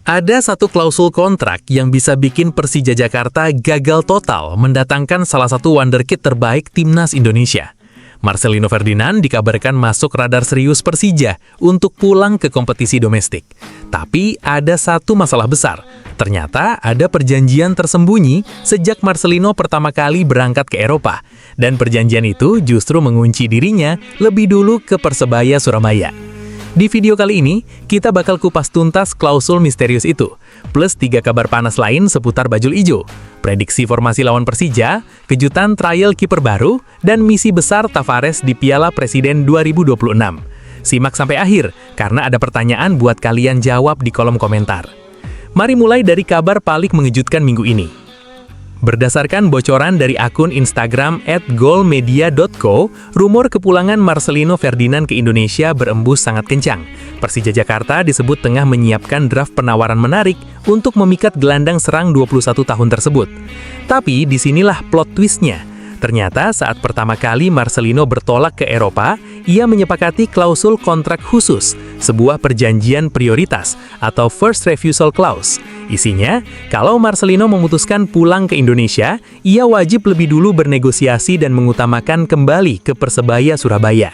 Ada satu klausul kontrak yang bisa bikin Persija Jakarta gagal total mendatangkan salah satu wonderkid terbaik timnas Indonesia. Marcelino Ferdinand dikabarkan masuk radar serius Persija untuk pulang ke kompetisi domestik. Tapi ada satu masalah besar. Ternyata ada perjanjian tersembunyi sejak Marcelino pertama kali berangkat ke Eropa. Dan perjanjian itu justru mengunci dirinya lebih dulu ke Persebaya Surabaya. Di video kali ini, kita bakal kupas tuntas klausul misterius itu, plus 3 kabar panas lain seputar bajul ijo, prediksi formasi lawan Persija, kejutan trial kiper baru, dan misi besar Tavares di Piala Presiden 2026. Simak sampai akhir, karena ada pertanyaan buat kalian jawab di kolom komentar. Mari mulai dari kabar paling mengejutkan minggu ini. Berdasarkan bocoran dari akun Instagram @goalmedia.co, rumor kepulangan Marcelino Ferdinand ke Indonesia berembus sangat kencang. Persija Jakarta disebut tengah menyiapkan draft penawaran menarik untuk memikat gelandang serang 21 tahun tersebut. Tapi disinilah plot twistnya. Ternyata saat pertama kali Marcelino bertolak ke Eropa, ia menyepakati klausul kontrak khusus, sebuah perjanjian prioritas atau first refusal clause. Isinya, kalau Marcelino memutuskan pulang ke Indonesia, ia wajib lebih dulu bernegosiasi dan mengutamakan kembali ke Persebaya Surabaya.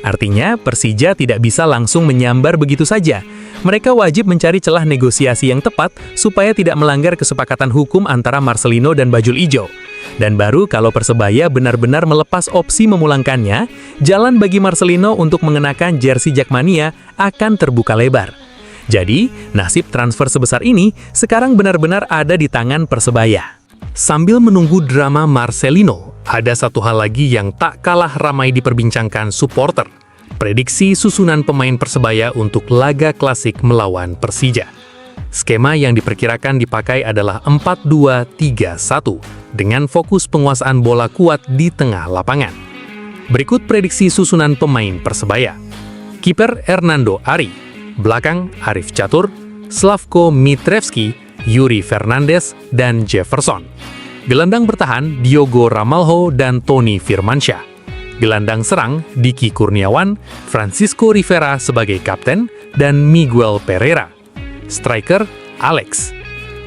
Artinya, Persija tidak bisa langsung menyambar begitu saja. Mereka wajib mencari celah negosiasi yang tepat supaya tidak melanggar kesepakatan hukum antara Marcelino dan Bajul Ijo. Dan baru kalau Persebaya benar-benar melepas opsi memulangkannya, jalan bagi Marcelino untuk mengenakan jersey Jakmania akan terbuka lebar. Jadi, nasib transfer sebesar ini sekarang benar-benar ada di tangan Persebaya. Sambil menunggu drama Marcelino, ada satu hal lagi yang tak kalah ramai diperbincangkan supporter. Prediksi susunan pemain Persebaya untuk laga klasik melawan Persija. Skema yang diperkirakan dipakai adalah 4-2-3-1 dengan fokus penguasaan bola kuat di tengah lapangan. Berikut prediksi susunan pemain Persebaya. Kiper Hernando Ari, belakang Arif Catur, Slavko Mitrevski, Yuri Fernandes, dan Jefferson. Gelandang bertahan Diogo Ramalho dan Tony Firmansyah. Gelandang serang Diki Kurniawan, Francisco Rivera sebagai kapten, dan Miguel Pereira. Striker Alex.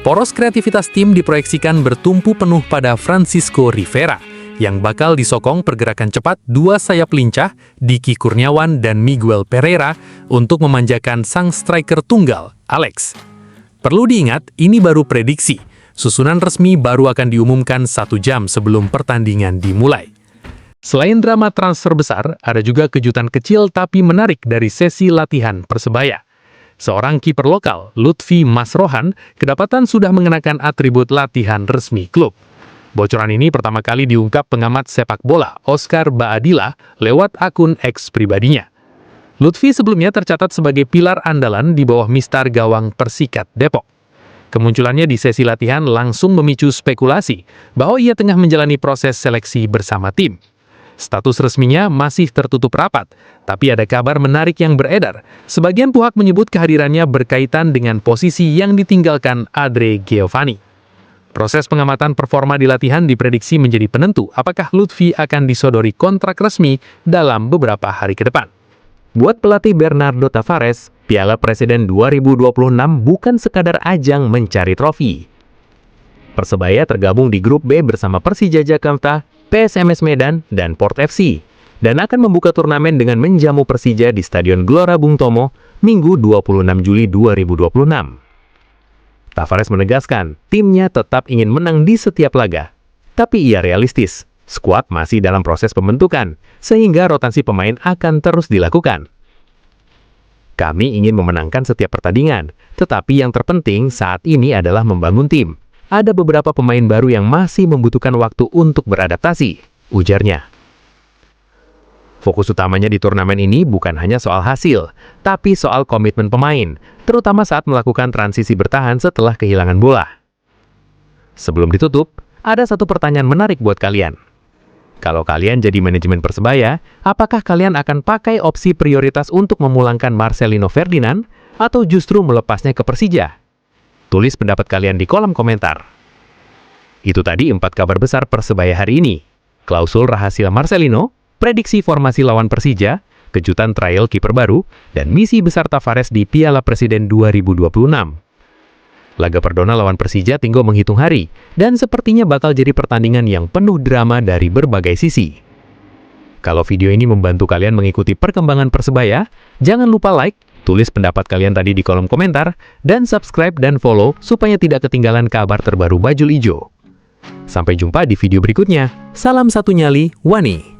Poros kreativitas tim diproyeksikan bertumpu penuh pada Francisco Rivera, yang bakal disokong pergerakan cepat dua sayap lincah Diki Kurniawan dan Miguel Pereira untuk memanjakan sang striker tunggal, Alex. Perlu diingat, ini baru prediksi. Susunan resmi baru akan diumumkan 1 jam sebelum pertandingan dimulai. Selain drama transfer besar, ada juga kejutan kecil tapi menarik dari sesi latihan Persebaya. Seorang kiper lokal, Lutfi Masrohan, kedapatan sudah mengenakan atribut latihan resmi klub. Bocoran ini pertama kali diungkap pengamat sepak bola Oscar Baadila lewat akun X pribadinya. Lutfi sebelumnya tercatat sebagai pilar andalan di bawah mistar gawang Persikat Depok. Kemunculannya di sesi latihan langsung memicu spekulasi bahwa ia tengah menjalani proses seleksi bersama tim. Status resminya masih tertutup rapat, tapi ada kabar menarik yang beredar. Sebagian pihak menyebut kehadirannya berkaitan dengan posisi yang ditinggalkan Andre Giovanni. Proses pengamatan performa di latihan diprediksi menjadi penentu apakah Lutfi akan disodori kontrak resmi dalam beberapa hari ke depan. Buat pelatih Bernardo Tavares, Piala Presiden 2026 bukan sekadar ajang mencari trofi. Persebaya tergabung di grup B bersama Persija Jakarta, PSMS Medan, dan Port FC, dan akan membuka turnamen dengan menjamu Persija di Stadion Gelora Bung Tomo, Minggu 26 Juli 2026. Tavares menegaskan, timnya tetap ingin menang di setiap laga. Tapi ia realistis, skuad masih dalam proses pembentukan, sehingga rotasi pemain akan terus dilakukan. Kami ingin memenangkan setiap pertandingan, tetapi yang terpenting saat ini adalah membangun tim. Ada beberapa pemain baru yang masih membutuhkan waktu untuk beradaptasi, ujarnya. Fokus utamanya di turnamen ini bukan hanya soal hasil, tapi soal komitmen pemain, terutama saat melakukan transisi bertahan setelah kehilangan bola. Sebelum ditutup, ada satu pertanyaan menarik buat kalian. Kalau kalian jadi manajemen Persebaya, apakah kalian akan pakai opsi prioritas untuk memulangkan Marcelino Ferdinand atau justru melepasnya ke Persija? Tulis pendapat kalian di kolom komentar. Itu tadi 4 kabar besar Persebaya hari ini. Klausul rahasia Marcelino, prediksi formasi lawan Persija, kejutan trial kiper baru, dan misi besar Tavares di Piala Presiden 2026. Laga Perdona lawan Persija tinggal menghitung hari, dan sepertinya bakal jadi pertandingan yang penuh drama dari berbagai sisi. Kalau video ini membantu kalian mengikuti perkembangan Persebaya, jangan lupa like, tulis pendapat kalian tadi di kolom komentar, dan subscribe dan follow supaya tidak ketinggalan kabar terbaru Bajul Ijo. Sampai jumpa di video berikutnya. Salam satu nyali, Wani.